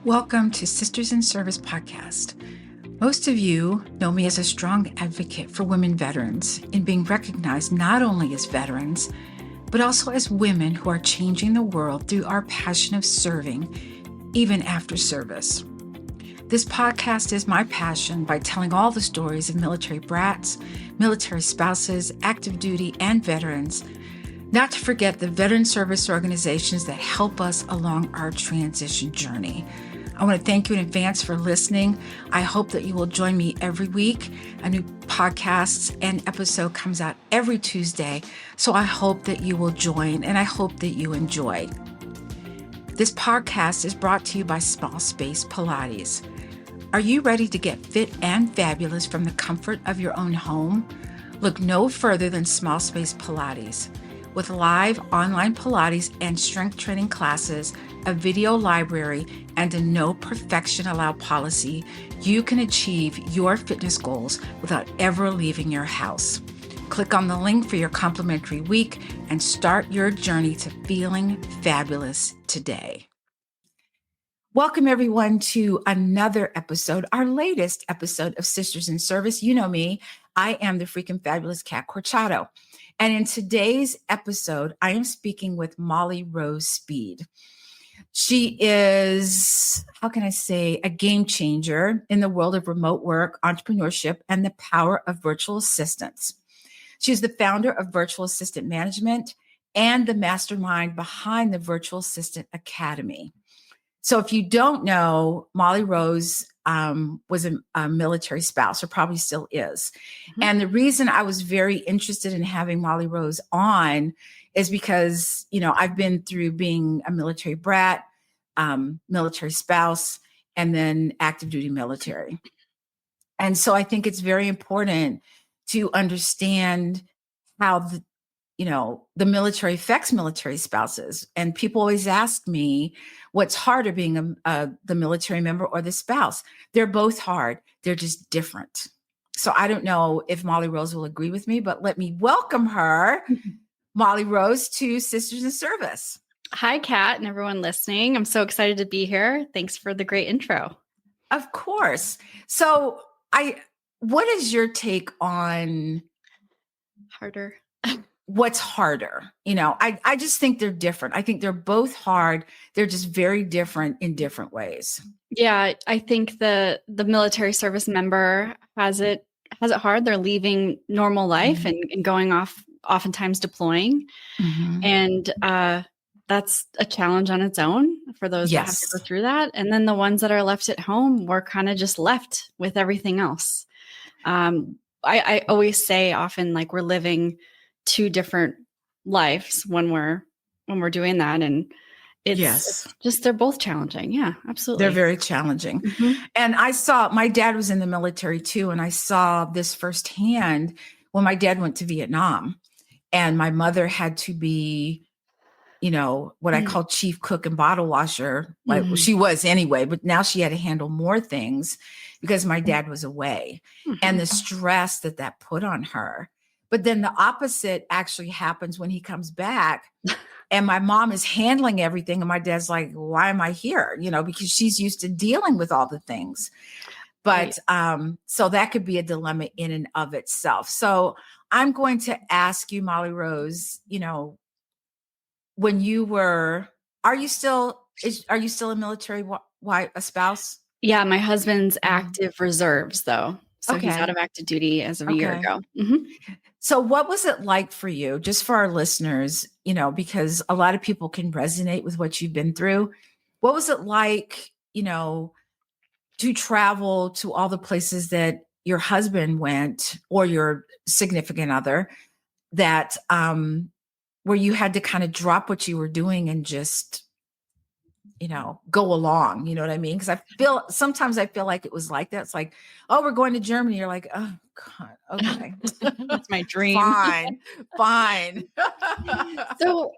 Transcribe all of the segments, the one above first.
Welcome to Sisters in Service podcast. Most of you know me as a strong advocate for women veterans in being recognized not only as veterans, but also as women who are changing the world through our passion of serving, even after service. This podcast is my passion by telling all the stories of military brats, military spouses, active duty, and veterans, not to forget the veteran service organizations that help us along our transition journey. I want to thank you in advance for listening. I hope that you will join me every week. A new podcast and episode comes out every Tuesday. So I hope that you will join and I hope that you enjoy. This podcast is brought to you by Small Space Pilates. Are you ready to get fit and fabulous from the comfort of your own home? Look no further than Small Space Pilates. With live online Pilates and strength training classes, a video library, and a no perfection allowed policy, you can achieve your fitness goals without ever leaving your house. Click on the link for your complimentary week and start your journey to feeling fabulous today. Welcome everyone to another episode, our latest episode of Sisters in Service. You know me, I am the freaking fabulous Cat Corchado. And in today's episode, I am speaking with Molly Rose Speed. She is, how can I say, a game changer in the world of remote work, entrepreneurship, and the power of virtual assistants. She's the founder of Virtual Assistant Management and the mastermind behind the Virtual Assistant Academy. So if you don't know, Molly Rose was a military spouse, or probably still is. Mm-hmm. And the reason I was very interested in having Molly Rose on is because, you know, I've been through being a military brat, military spouse, and then active duty military. And so I think it's very important to understand how the military affects military spouses. And people always ask me, what's harder, being the military member or the spouse? They're both hard. They're just different. So I don't know if Molly Rose will agree with me, but let me welcome her, Molly Rose, to Sisters in Service. Hi, Kat, and everyone listening. I'm so excited to be here. Thanks for the great intro. Of course. So what is your take on harder? What's harder? You know, I just think they're different. I think they're both hard. They're just very different in different ways. Yeah, I think the military service member has it hard. They're leaving normal life and going off, oftentimes deploying. Mm-hmm. And that's a challenge on its own for those that have to go through that. And then the ones that are left at home, we're kind of just left with everything else. I always say often, like, we're living two different lives when we're doing that. And it's just, they're both challenging. Yeah, absolutely. They're very challenging. Mm-hmm. And my dad was in the military too. And I saw this firsthand when my dad went to Vietnam, and my mother had to be, you know, what I call chief cook and bottle washer. Like she was anyway, but now she had to handle more things because my dad was away, and the stress that put on her. But then the opposite actually happens when he comes back, and my mom is handling everything. And my dad's like, why am I here? You know, because she's used to dealing with all the things. But so that could be a dilemma in and of itself. So I'm going to ask you, Molly Rose, you know, when you were, are you still a military a spouse? Yeah, my husband's active reserves though. So he's out of active duty as of a year ago. Mm-hmm. So what was it like for you, just for our listeners, you know, because a lot of people can resonate with what you've been through. What was it like, you know, to travel to all the places that your husband went, or your significant other, that where you had to kind of drop what you were doing and just, you know, go along, you know what I mean? Because sometimes I feel like it was like that. It's like, oh, we're going to Germany. You're like, oh God, okay. That's my dream. Fine. So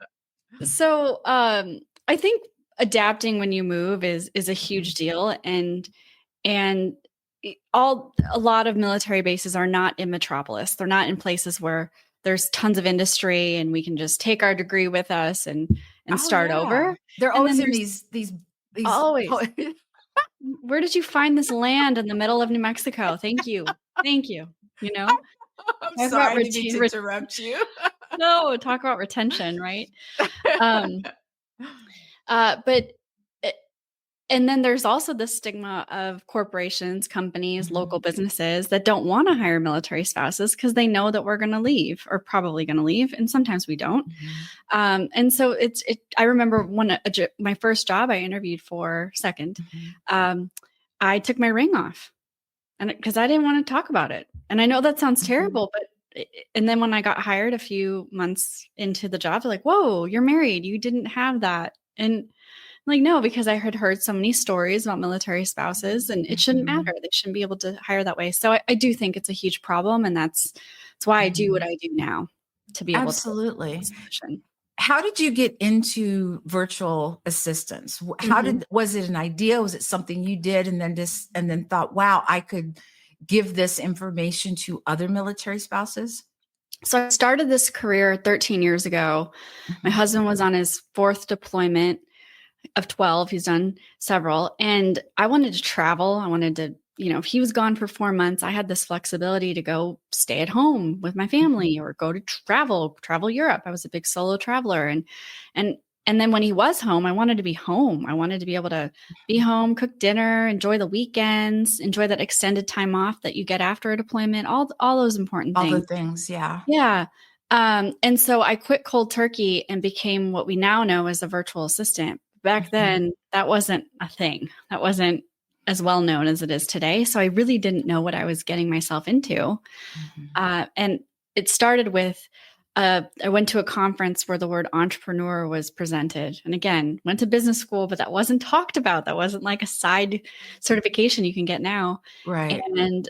I think adapting when you move is a huge deal. And a lot of military bases are not in metropolis. They're not in places where there's tons of industry and we can just take our degree with us and start over. They're always in these always. where did you find this land in the middle of New Mexico? Thank you. Thank you. You know, I'm talk about sorry, I didn't mean to interrupt you. no, talk about retention, right? Um, but and then there's also the stigma of corporations, companies, local businesses that don't want to hire military spouses because they know that we're going to leave or probably going to leave. And sometimes we don't. And so I remember my first job I interviewed for second, I took my ring off and because I didn't want to talk about it. And I know that sounds terrible, but and then when I got hired a few months into the job, they're like, whoa, you're married. You didn't have that. And I'm like, no, because I had heard so many stories about military spouses and it shouldn't matter. They shouldn't be able to hire that way. So I do think it's a huge problem. And that's why I do what I do now to be able Absolutely. to. How did you get into virtual assistants? Was it an idea? Was it something you did and then thought, wow, I could give this information to other military spouses? So I started this career 13 years ago. My husband was on his 4th deployment of 12. He's done several. And I wanted to travel. I wanted to, if he was gone for 4 months, I had this flexibility to go stay at home with my family or go to travel Europe. I was a big solo traveler. And then when he was home, I wanted to be home. I wanted to be able to be home, cook dinner, enjoy the weekends, enjoy that extended time off that you get after a deployment, all those important things. All the things, yeah. Yeah. And so I quit cold turkey and became what we now know as a virtual assistant. Back then, that wasn't a thing. That wasn't as well known as it is today. So I really didn't know what I was getting myself into. And it started with, I went to a conference where the word entrepreneur was presented. And again, went to business school, but that wasn't talked about. That wasn't like a side certification you can get now. Right. And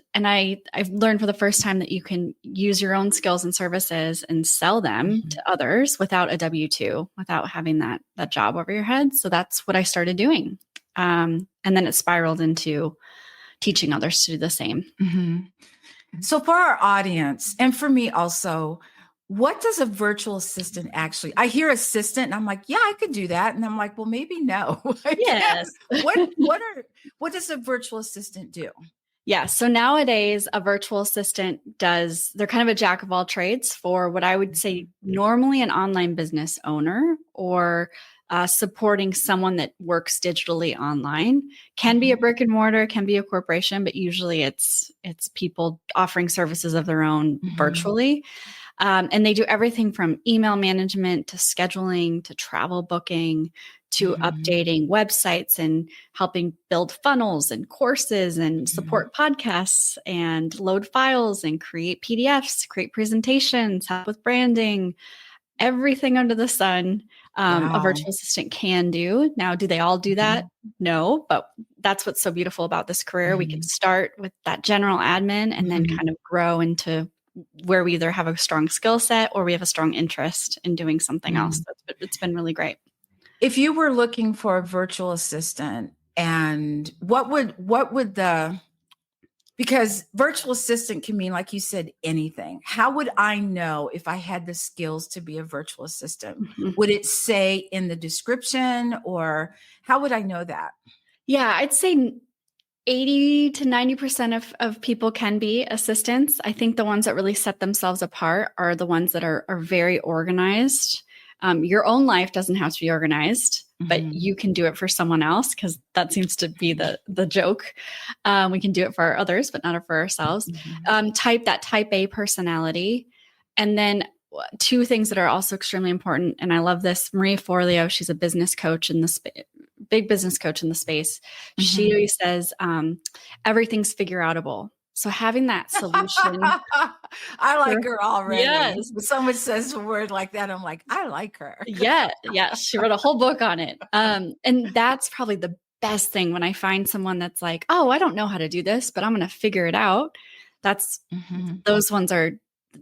I've learned for the first time that you can use your own skills and services and sell them to others without a W-2, without having that job over your head. So that's what I started doing. And then it spiraled into teaching others to do the same. So for our audience, and for me also, what does a virtual assistant actually? I hear assistant and I'm like, yeah, I could do that. And I'm like, well, maybe no. Yes. What does a virtual assistant do? Yeah. So nowadays, a virtual assistant they're kind of a jack of all trades for what I would say normally an online business owner or supporting someone that works digitally online. Can be a brick and mortar, can be a corporation, but usually it's people offering services of their own virtually. And they do everything from email management to scheduling to travel booking to updating websites and helping build funnels and courses and support podcasts and load files and create PDFs, create presentations, help with branding, everything under the sun. A virtual assistant can do. Now, do they all do that? No, but that's what's so beautiful about this career. We can start with that general admin and then kind of grow into where we either have a strong skill set or we have a strong interest in doing something else. It's been really great. If you were looking for a virtual assistant, and because virtual assistant can mean, like you said, anything. How would I know if I had the skills to be a virtual assistant? Would it say in the description, or how would I know that? Yeah, I'd say 80 to 90% of people can be assistants. I think the ones that really set themselves apart are the ones that are very organized. Your own life doesn't have to be organized, but you can do it for someone else because that seems to be the joke. We can do it for others, but not for ourselves. Type A personality. And then 2 things that are also extremely important. And I love this. Marie Forleo, she's a business coach in the big business coach in the space. She always says, everything's figure outable. So having that solution. I like her already. Yes. When someone says a word like that, I'm like, I like her. Yeah. She wrote a whole book on it. And that's probably the best thing when I find someone that's like, oh, I don't know how to do this, but I'm going to figure it out. Those ones are,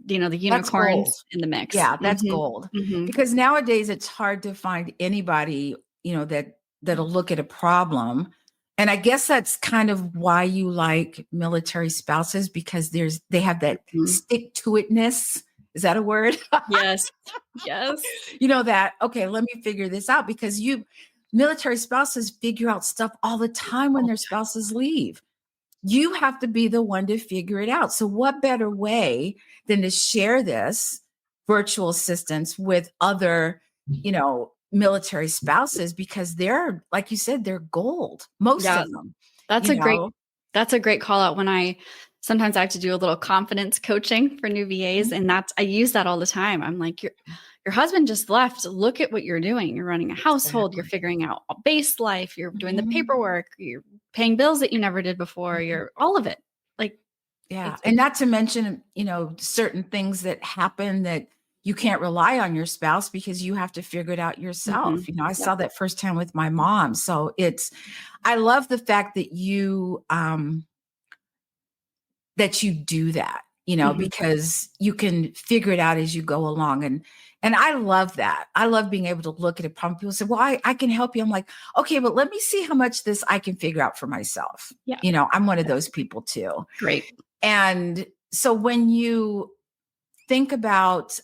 the unicorns in the mix. Yeah, that's gold. Because nowadays it's hard to find anybody, that'll look at a problem. And I guess that's kind of why you like military spouses, because they have that stick to itness. Is that a word? Yes. Yes. That, okay, let me figure this out, because military spouses figure out stuff all the time when their spouses leave. You have to be the one to figure it out. So what better way than to share this virtual assistance with other, military spouses, because they're, like you said, they're gold, most Yeah, of them, that's you a great know. that's a great call out. When I sometimes I have to do a little confidence coaching for new VAs, and I use that all the time. I'm like, your husband just left. Look at what you're doing. You're running a household, you're Exactly. figuring out base life, you're doing the Mhm. paperwork, you're paying bills that you never did before, Mhm. you're all of it. Like Yeah. it's And not to mention, certain things that happen that you can't rely on your spouse because you have to figure it out yourself. Mhm. I Yep. saw that firsthand with my mom. So I love the fact that you do that, Mhm. because you can figure it out as you go along. And I love that. I love being able to look at a problem. People say, well, I can help you. I'm like, okay, but let me see how much this I can figure out for myself. Yeah. I'm one of That's those people too. great. And so when you think about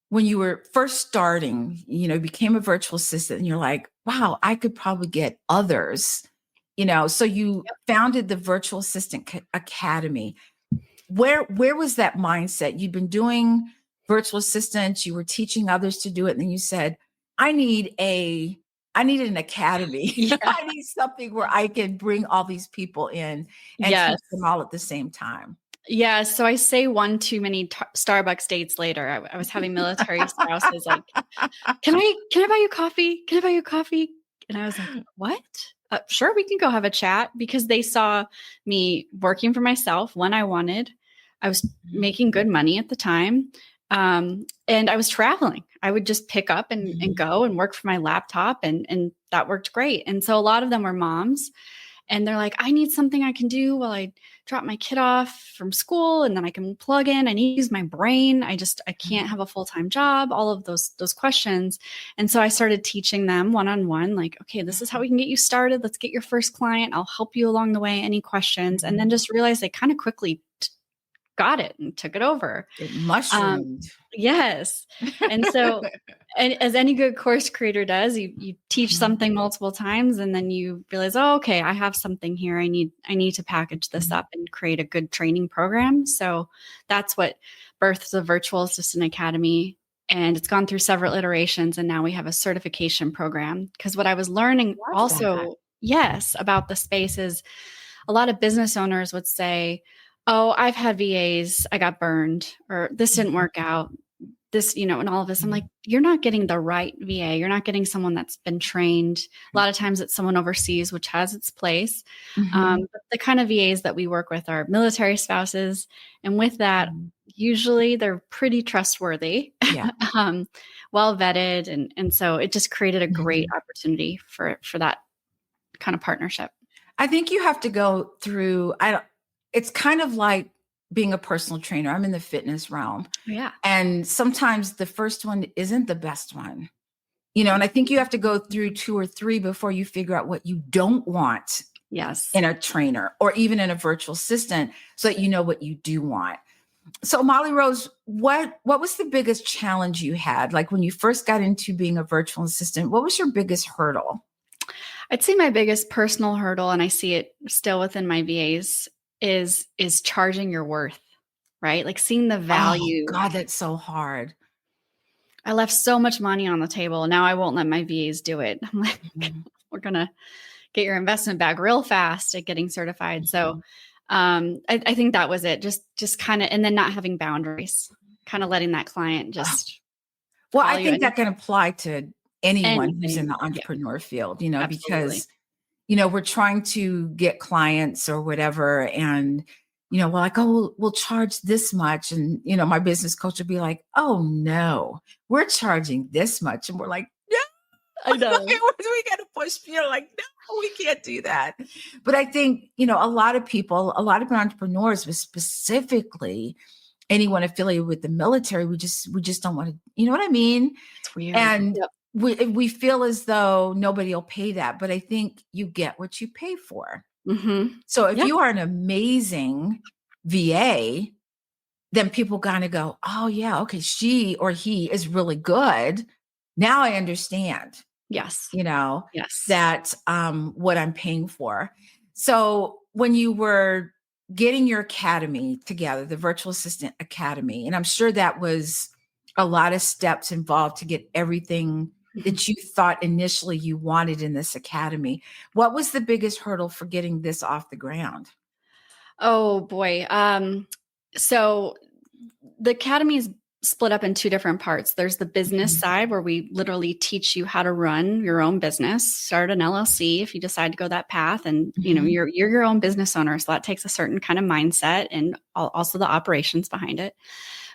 when you were first starting, became a virtual assistant, and you're like, wow, I could probably get others, so you founded the Virtual Assistant Academy. Where was that mindset? You'd been doing virtual assistants, you were teaching others to do it, and then you said, I need an academy. Yeah. I need something where I can bring all these people in and Yes. teach them all at the same time. Yeah, so I say one too many Starbucks dates later. I was having military spouses like, "Can I buy you coffee? Can I buy you coffee?" And I was like, "What? Sure, we can go have a chat," because they saw me working for myself when I wanted. I was making good money at the time, and I was traveling. I would just pick up and go and work from my laptop, and that worked great. And so a lot of them were moms, and they're like, I need something I can do while I drop my kid off from school, and then I can plug in. I need to use my brain. I can't have a full-time job, all of those questions. And so I started teaching them one-on-one, like, okay, this is how we can get you started. Let's get your first client. I'll help you along the way. Any questions? And then just realized they kind of quickly got it and took it over. It Um, mushroomed. yes. And so, and as any good course creator does, you teach something multiple times, and then you realize, oh, okay, I have something here. I need to package this up and create a good training program. So that's what birthed the Virtual Assistant Academy. And it's gone through several iterations, and now we have a certification program. Because what I was learning Love that. also, yes, about the space is a lot of business owners would say, oh, I've had VAs, I got burned, or this didn't work out. This, and all of this. I'm like, you're not getting the right VA. You're not getting someone that's been trained. A lot of times it's someone overseas, which has its place. Mhm. But the kind of VAs that we work with are military spouses. And with that, usually they're pretty trustworthy, Yeah. um, well vetted. And so it just created a great Mhm. opportunity for that kind of partnership. I think you have to go through it's kind of like being a personal trainer. I'm in the fitness realm, Yeah. and sometimes the first one isn't the best one. And I think you have to go through 2 or 3 before you figure out what you don't want Yes. in a trainer or even in a virtual assistant, so that you know what you do want. So Molly Rose, what was the biggest challenge you had? Like when you first got into being a virtual assistant, what was your biggest hurdle? I'd say my biggest personal hurdle, and I see it still within my VAs, is charging your worth, right? Like seeing the Oh value. God, that's so hard. I left so much money on the table. Now I won't let my VAs do it. I'm like, Mhm. we're gonna get your investment back real fast at getting certified. So Mhm. I think that was it. Just kind of, and then not having boundaries, kind of letting that client Oh, just well, call I you think that can apply to anyone who's in anything. the Yeah, entrepreneur field, absolutely. because we're trying to get clients or whatever. And, we're like, oh, we'll charge this much. And, my business coach would be like, oh, no, we're charging this much. And we're like, no, I know. we got to push. Like, no, we can't do that. But I think, a lot of people, a lot of entrepreneurs, but specifically anyone affiliated with the military, we just don't want to, you know what I mean? It's weird. And Yep. we feel as though nobody will pay that, but I think you get what you pay for. Mm-hmm. So if Yeah. you are an amazing VA, then people kind of go, oh yeah, okay, she or he is really good. now I understand, Yes. you know, Yes. that what I'm paying for. So when you were getting your academy together, the virtual assistant academy, and I'm sure that was a lot of steps involved to get everything Mhm. that you thought initially you wanted in this academy. What was the biggest hurdle for getting this off the ground? Oh boy. So the academy is split up in two different parts. There's the business Mhm. side where we literally teach you how to run your own business, start an LLC if you decide to go that path. And Mhm. you're your own business owner. So that takes a certain kind of mindset and also the operations behind it.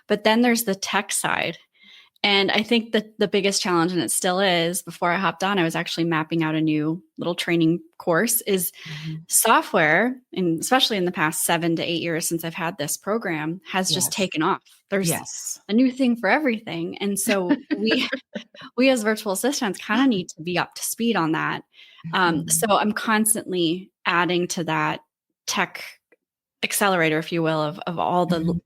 But then there's the tech side. And I think that the biggest challenge, and it still is, before I hopped on, I was actually mapping out a new little training course, is Mhm. software, and especially in the past 7 to 8 years since I've had this program, has just Yes. taken off. There's Yes. a new thing for everything. And so we as virtual assistants kind of need to be up to speed on that. Mhm. So I'm constantly adding to that tech accelerator, if you will, of all Mhm.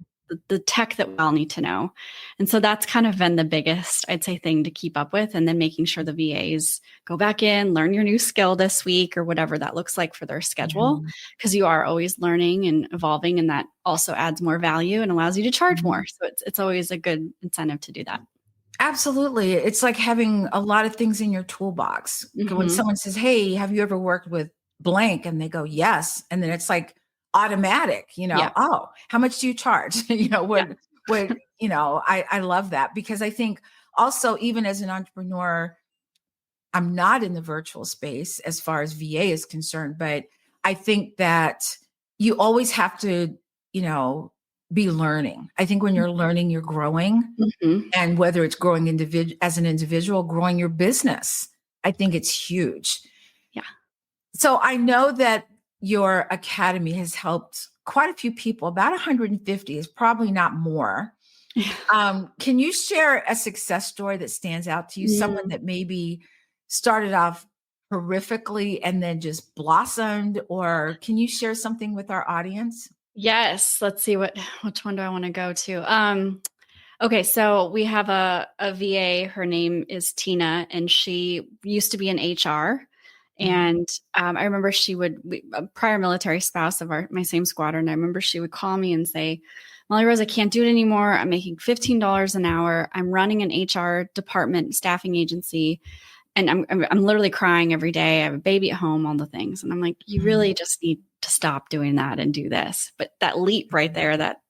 the tech that we all need to know. And so that's kind of been the biggest, I'd say, thing to keep up with. And then making sure the VAs go back in, learn your new skill this week or whatever that looks like for their schedule, Mhm. because you are always learning and evolving. And that also adds more value and allows you to charge more. Mhm. So it's always a good incentive to do that. Absolutely. It's like having a lot of things in your toolbox. When Hmm. someone says, "Hey, have you ever worked with blank?" and they go, "Yes." And then it's like automatic, Yeah. "Oh, how much do you charge?" Yeah. I love that because I think also even as an entrepreneur, I'm not in the virtual space as far as VA is concerned, but I think that you always have to, you know, be learning. I think when you're learning, you're growing, Hmm. and whether it's growing as an individual, growing your business, I think it's huge. Yeah. So I know that your academy has helped quite a few people. About 150 is probably not more. Can you share a success story that stands out to you? Someone Mm. that maybe started off horrifically and then just blossomed, or can you share something with our audience? Yes. Let's see which one do I want to go to? Okay, so we have a VA. Her name is Tina, and she used to be in HR. Mhm. And I remember a prior military spouse of my same squadron. I remember she would call me and say, "Molly Rose, I can't do it anymore. I'm making $15 an hour. I'm running an HR department staffing agency, and I'm literally crying every day. I have a baby at home, all the things." And I'm like, "You Mhm. really just need to stop doing that and do this." But that leap right there, that,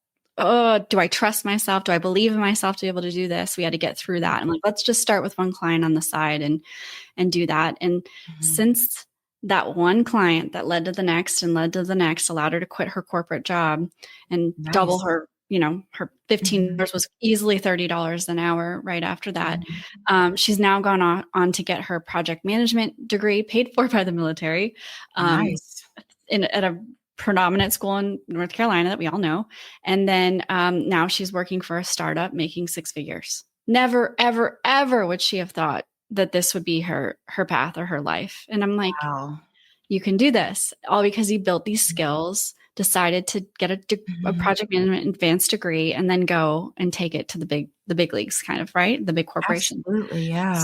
oh, do I trust myself? Do I believe in myself to be able to do this? We had to get through that. I'm like, let's just start with one client on the side and do that. And Mhm. since that one client that led to the next and led to the next allowed her to quit her corporate job and double Nice. her, her Mhm. $15 was easily $30 an hour right after that. Mhm. She's now gone on to get her project management degree paid for by the military, um, Nice. at a predominant school in North Carolina that we all know. And then now she's working for a startup making six figures. Never, ever, ever would she have thought that this would be her path or her life. And I'm like, Wow. you can do this all because you built these skills, decided to get a Mhm. project management advanced degree, and then go and take it to the big leagues, kind of, right? The big corporation. Absolutely. Yeah.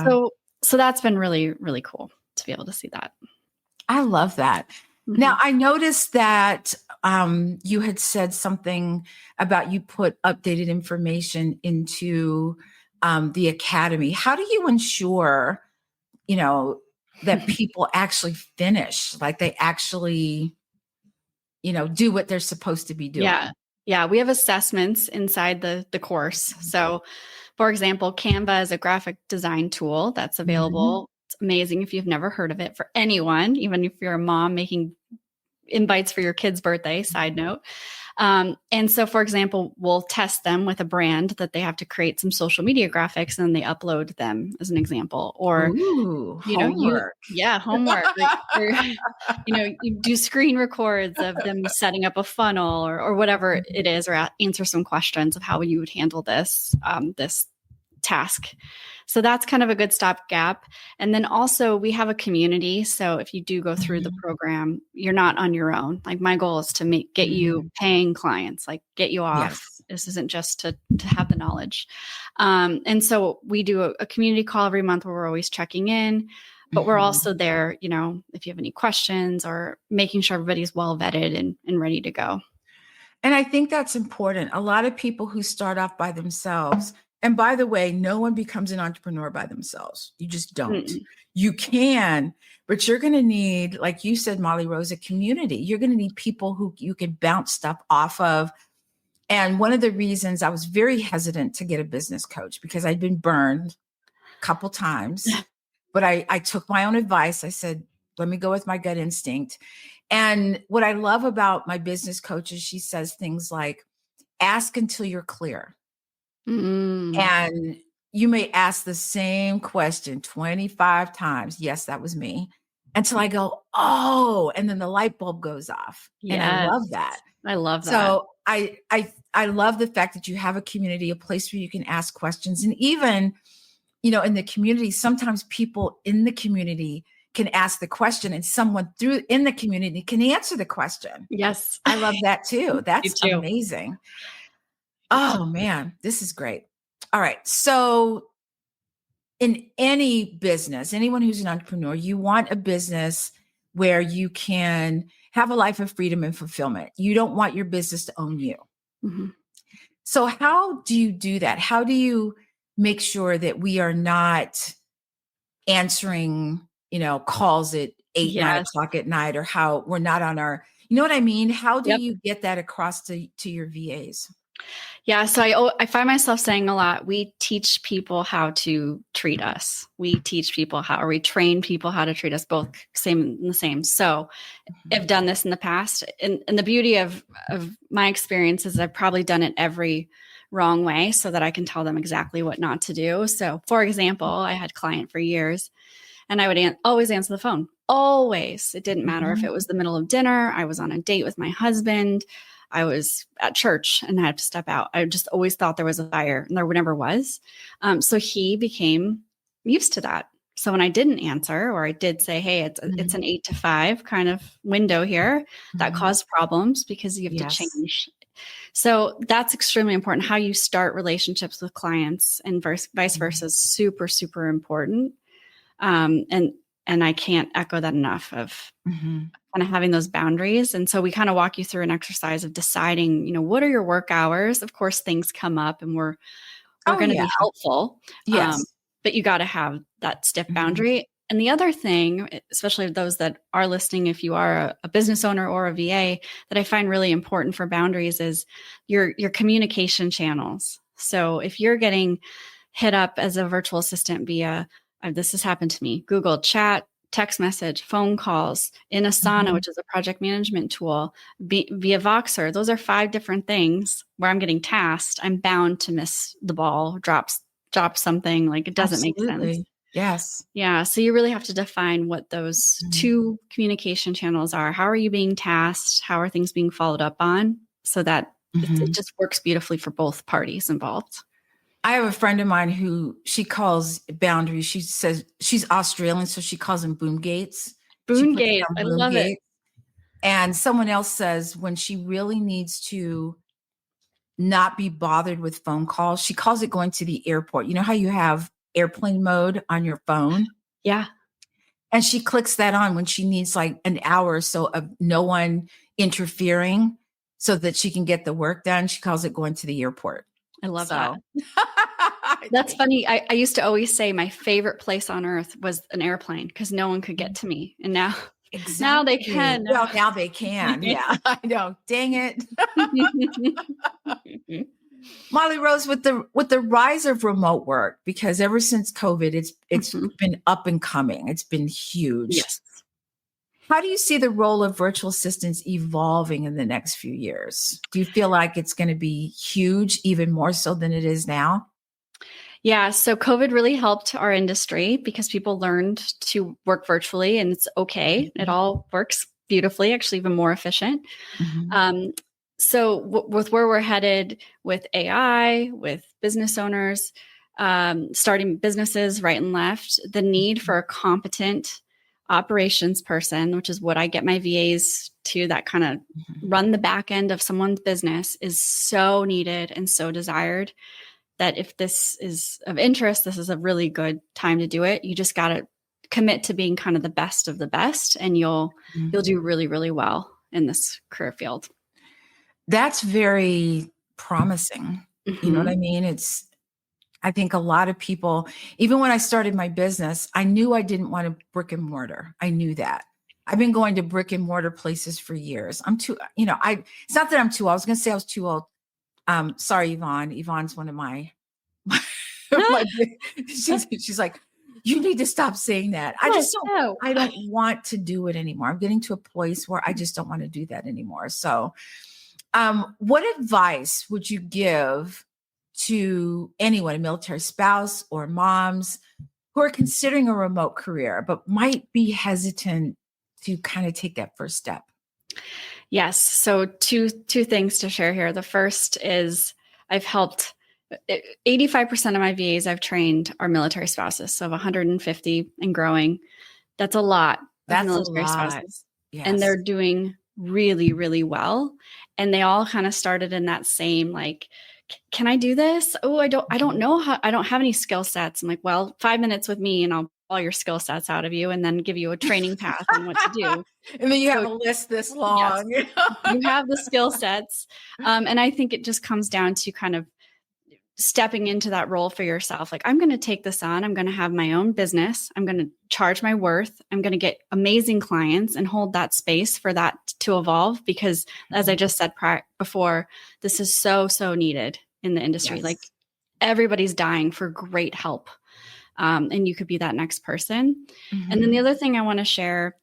So that's been really, really cool to be able to see that. I love that. Now, Mhm. I noticed that you had said something about you put updated information into the academy. How do you ensure, you know, that people actually finish, like they actually, do what they're supposed to be Yeah. doing? Yeah, we have assessments inside the course. So, for example, Canva is a graphic design tool that's Mhm. available. It's amazing if you've never heard of it, for anyone, even if you're a mom making invites for your kid's birthday, side note. And so, for example, we'll test them with a brand that they have to create some social media graphics and they upload them as an example. Or, Ooh, you, homework. yeah, homework. Or you do screen records of them setting up a funnel or whatever it is, or answer some questions of how you would handle this task. So that's kind of a good stopgap. And then also we have a community. So if you do go through the Mhm. program, you're not on your own. Like my goal is to get you Mhm. paying clients, like get you off Yes. This isn't just to have the knowledge. And so we do a community call every month where we're always checking in, but we're also there, if you have any questions or making sure everybody's well vetted and ready to go. And I think that's important. A lot of people who start off by themselves, and by the way, no one becomes an entrepreneur by themselves. You just don't. You can, but you're going to need, like you said, Molly Rose, a community. You're going to need people who you can bounce stuff off of. And one of the reasons I was very hesitant to get a business coach, because I'd been burned a couple times, but I took my own advice. I said, let me go with my gut instinct. And what I love about my business coach is she says things like, ask until you're clear. And you may ask the same question 25 times. Yes, that was me. Until I go, oh, and then the light bulb goes off. Yes. And I love that. I love that. So I love the fact that you have a community, a place where you can ask questions. And even, in the community, sometimes people in the community can ask the question and someone in the community can answer the question. Yes. I love that too. That's amazing. Oh man, this is great. All right. So in any business, anyone who's an entrepreneur, you want a business where you can have a life of freedom and fulfillment. You don't want your business to own you. So how do you do that? How do you make sure that we are not answering, calls at 8, 9 o'clock at night, or how we're not on our, you know what I mean? How do you get that across to your VAs? Yeah. So I find myself saying a lot, we teach people how to treat us. We train people how to treat us, both the same. So I've done this in the past. And the beauty of my experience is I've probably done it every wrong way so that I can tell them exactly what not to do. So for example, I had a client for years and I would always answer the phone. Always. It didn't matter if it was the middle of dinner, I was on a date with my husband, I was at church and I had to step out. I just always thought there was a fire and there never was. So he became used to that. So when I didn't answer, or I did say, hey, it's an 8 to 5 kind of window here, that caused problems because you have to change. So that's extremely important. How you start relationships with clients and vice versa is super, super important. And I can't echo that enough of kind of having those boundaries. And so we kind of walk you through an exercise of deciding, what are your work hours? Of course, things come up and we're going to be helpful. Yes. But you got to have that stiff boundary. And the other thing, especially those that are listening, if you are a business owner or a VA, that I find really important for boundaries is your communication channels. So if you're getting hit up as a virtual assistant via, this has happened to me, Google Chat, text message, phone calls, in Asana, which is a project management tool, via Voxer, those are 5 different things where I'm getting tasked. I'm bound to miss the ball, drop something, like it doesn't make sense. Yes. Yeah. So you really have to define what those 2 communication channels are. How are you being tasked? How are things being followed up on? So that it just works beautifully for both parties involved. I have a friend of mine who she calls boundaries. She says she's Australian, so she calls them boom gates. Boom gates. I love it. And someone else says when she really needs to not be bothered with phone calls, she calls it going to the airport. You know how you have airplane mode on your phone? Yeah. And she clicks that on when she needs like an hour or so of no one interfering so that she can get the work done. She calls it going to the airport. I love that. That's funny. I used to always say my favorite place on earth was an airplane because no one could get to me. And now, now they can. Well, now they can. Yeah, I know. Dang it. Molly Rose, with the rise of remote work, because ever since COVID, it's been up and coming. It's been huge. Yes. How do you see the role of virtual assistants evolving in the next few years? Do you feel like it's going to be huge, even more so than it is now? Yeah. So COVID really helped our industry because people learned to work virtually and it's okay. It all works beautifully, actually even more efficient. So with where we're headed with AI, with business owners, starting businesses right and left, the need for a competent operations person, which is what I get my VAs to, that kind of run the back end of someone's business, is so needed and so desired that if this is of interest, this is a really good time to do it. You just got to commit to being kind of the best of the best, and you'll do really, really well in this career field. That's very promising. You know what I mean? I think a lot of people, even when I started my business, I knew I didn't want a brick and mortar. I knew that. I've been going to brick and mortar places for years. I'm too, it's not that I'm too old. I was going to say I was too old. Sorry, Yvonne. Yvonne's one of my she's like, you need to stop saying that. I don't want to do it anymore. I'm getting to a place where I just don't want to do that anymore. So, what advice would you give to anyone, a military spouse or moms who are considering a remote career, but might be hesitant to kind of take that first step? Yes. So two things to share here. The first is I've helped 85% of my VAs I've trained are military spouses. So of 150 and growing. That's a lot. That's military a lot. spouses. Yes. And they're doing really, really well. And they all kind of started in that same, like, can I do this? Oh, I don't know how, I don't have any skill sets. I'm like, well, 5 minutes with me and I'll pull all your skill sets out of you and then give you a training path on what to do. And then you have a list this long. Yes, you have the skill sets. And I think it just comes down to kind of stepping into that role for yourself. Like, I'm going to take this on. I'm going to have my own business. I'm going to charge my worth. I'm going to get amazing clients and hold that space for that to evolve. Because as I just said before, this is so, so needed in the industry. Yes. Like, everybody's dying for great help. And you could be that next person. And then the other thing I want to share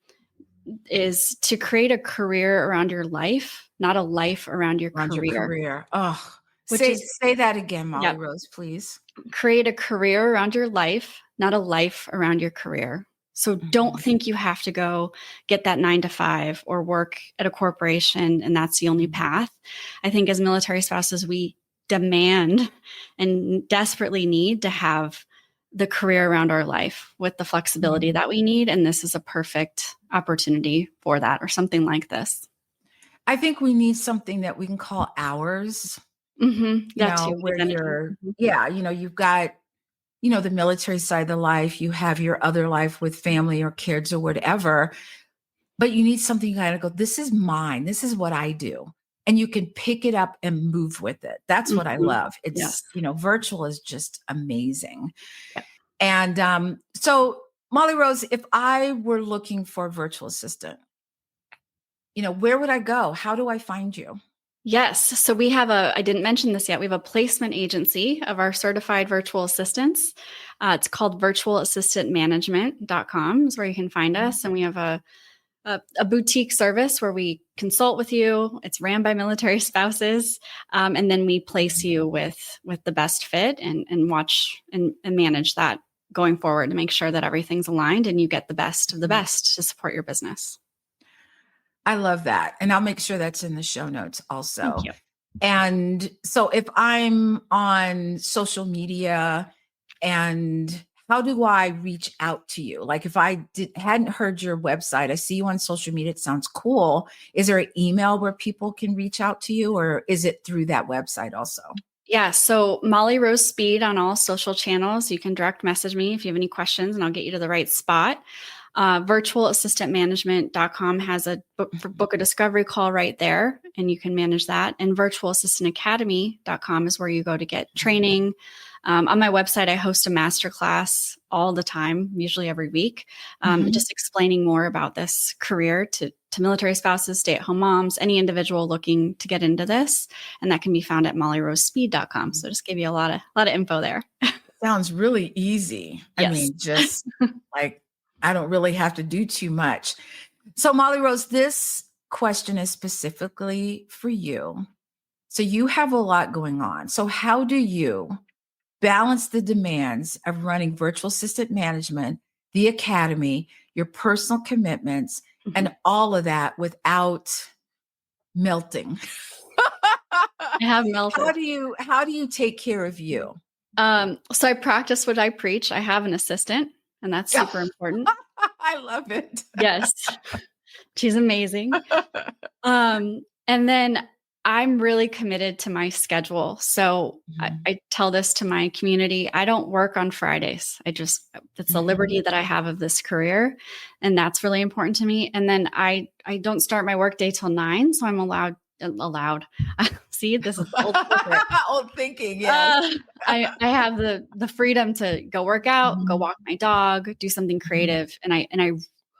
is to create a career around your life, not a life around your career. Oh, say that again, Molly Rose, please. Create a career around your life, not a life around your career. So don't think you have to go get that 9 to 5 or work at a corporation and that's the only path. I think as military spouses, we demand and desperately need to have the career around our life with the flexibility that we need. And this is a perfect opportunity for that, or something like this. I think we need something that we can call ours. Where you're, you've got, the military side of the life, you have your other life with family or kids or whatever, but you need something you kind of go, this is mine. This is what I do. And you can pick it up and move with it. That's what I love. It's, virtual is just amazing. Yep. And so Molly Rose, if I were looking for a virtual assistant, where would I go? How do I find you? Yes. So we have I didn't mention this yet. We have a placement agency of our certified virtual assistants. It's called virtualassistantmanagement.com is where you can find us. And we have a boutique service where we consult with you. It's ran by military spouses. And then we place you with the best fit and watch and manage that going forward to make sure that everything's aligned and you get the best of the best to support your business. I love that. And I'll make sure that's in the show notes also. Thank you. And so if I'm on social media, and how do I reach out to you? Like if I hadn't heard your website, I see you on social media, it sounds cool. Is there an email where people can reach out to you, or is it through that website also? Yeah. So Molly Rose Speed on all social channels. You can direct message me if you have any questions and I'll get you to the right spot. Virtualassistantmanagement.com has a book a discovery call right there, and you can manage that. And virtualassistantacademy.com is where you go to get training. On my website, I host a masterclass all the time, usually every week, just explaining more about this career to military spouses, stay-at-home moms, any individual looking to get into this. And that can be found at mollyrosespeed.com. So just give you a lot of info there. Sounds really easy. Yes. I mean, just like, I don't really have to do too much. So Molly Rose, this question is specifically for you. So you have a lot going on. So how do you balance the demands of running virtual assistant management, the academy, your personal commitments, and all of that without melting? I have melted. How do you take care of you? So I practice what I preach. I have an assistant, and that's super important. I love it. Yes. She's amazing. And then I'm really committed to my schedule. So Mhm. I tell this to my community. I don't work on Fridays. It's the Mhm. liberty that I have of this career. And that's really important to me. And then I don't start my work day till 9. So I'm allowed. See, this is old corporate. Old thinking, yes. Uh, I have the freedom to go work out, go Mhm. walk my dog, do something Mhm. creative, and I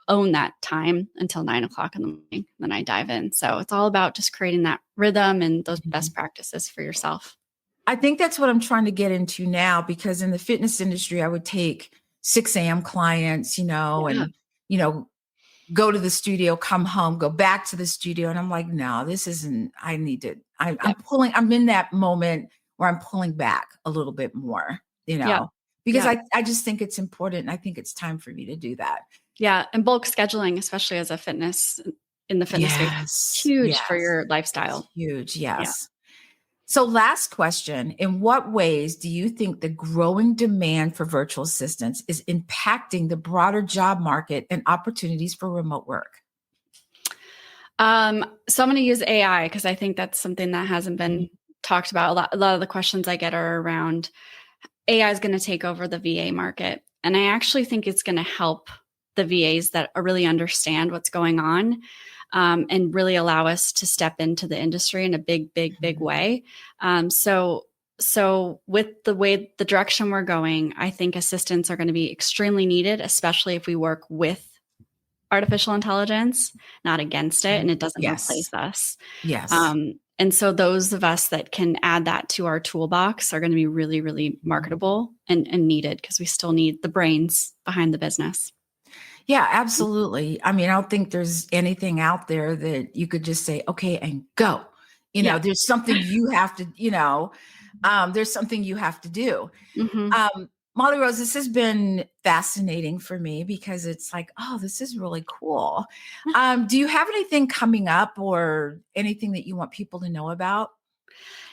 own that time until 9 o'clock in the morning. Then I dive in. So it's all about just creating that rhythm and those Mhm. best practices for yourself. I think that's what I'm trying to get into now because in the fitness industry, I would take 6 a.m. clients, Yeah. and, you know, go to the studio, come home, go back to the studio. And I'm like, no, this isn't, I need to, Yep. I'm in that moment where I'm pulling back a little bit more, Yep. because Yep. I just think it's important. And I think it's time for me to do that. Yeah. And bulk scheduling, especially as a fitness in the fitness space, is Yes. huge for Yes. your It's lifestyle. huge. Yeah. Yes. So, last question. In what ways do you think the growing demand for virtual assistants is impacting the broader job market and opportunities for remote work? So I'm going to use AI because I think that's something that hasn't Mhm. been talked about. A lot of the questions I get are around AI is going to take over the VA market. And I actually think it's going to help the VAs that really understand what's going on, and really allow us to step into the industry in a big, big, big Mhm. way. So with the direction we're going, I think assistants are going to be extremely needed, especially if we work with artificial intelligence, not against it, and it doesn't Yes. replace us. Yes. And so those of us that can add that to our toolbox are going to be really, really Mhm. marketable and needed because we still need the brains behind the business. Yeah, absolutely. I mean, I don't think there's anything out there that you could just say, okay, and go. Yeah. There's something you have to, there's something you have to do. Hmm. Molly Rose, this has been fascinating for me because it's like, oh, this is really cool. Do you have anything coming up or anything that you want people to know about?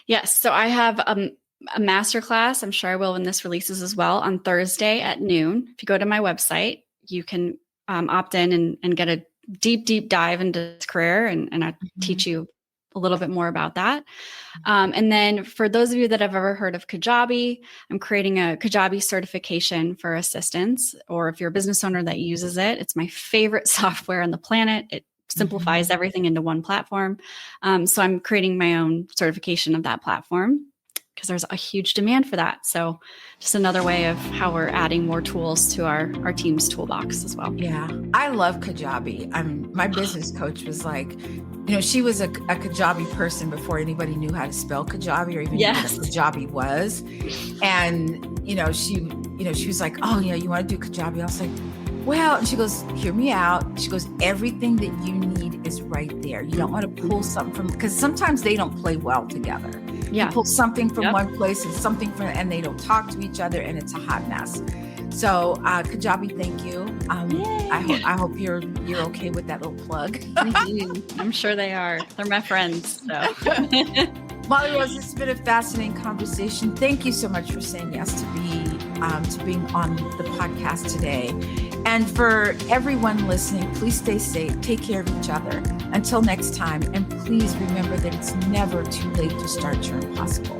Yes. So I have a master class. I'm sure I will when this releases as well on Thursday at noon. If you go to my website, you can opt in and get a deep, deep dive into this career, and I Mhm. teach you a little bit more about that. And then for those of you that have ever heard of Kajabi, I'm creating a Kajabi certification for assistants, or if you're a business owner that uses it, it's my favorite software on the planet. It simplifies Mhm. everything into one platform. So I'm creating my own certification of that platform because there's a huge demand for that. So just another way of how we're adding more tools to our team's toolbox as well. Yeah, I love Kajabi. My business coach was like, she was a Kajabi person before anybody knew how to spell Kajabi or even knew what a Yes. Kajabi was. And, she was like, oh, you want to do Kajabi? I was like, well, and she goes, hear me out. She goes, everything that you need is right there. You don't want to pull something from, because sometimes they don't play well together. You Yeah. pull something from Yep. one place and something from, and they don't talk to each other and it's a hot mess. So, Kajabi, thank you. Yay. I hope you're okay with that little plug. I'm sure they are. They're my friends. So Molly Rose, this has been a fascinating conversation. Thank you so much for saying yes to being on the podcast today. And for everyone listening, please stay safe, take care of each other. Until next time, and please remember that it's never too late to start your impossible.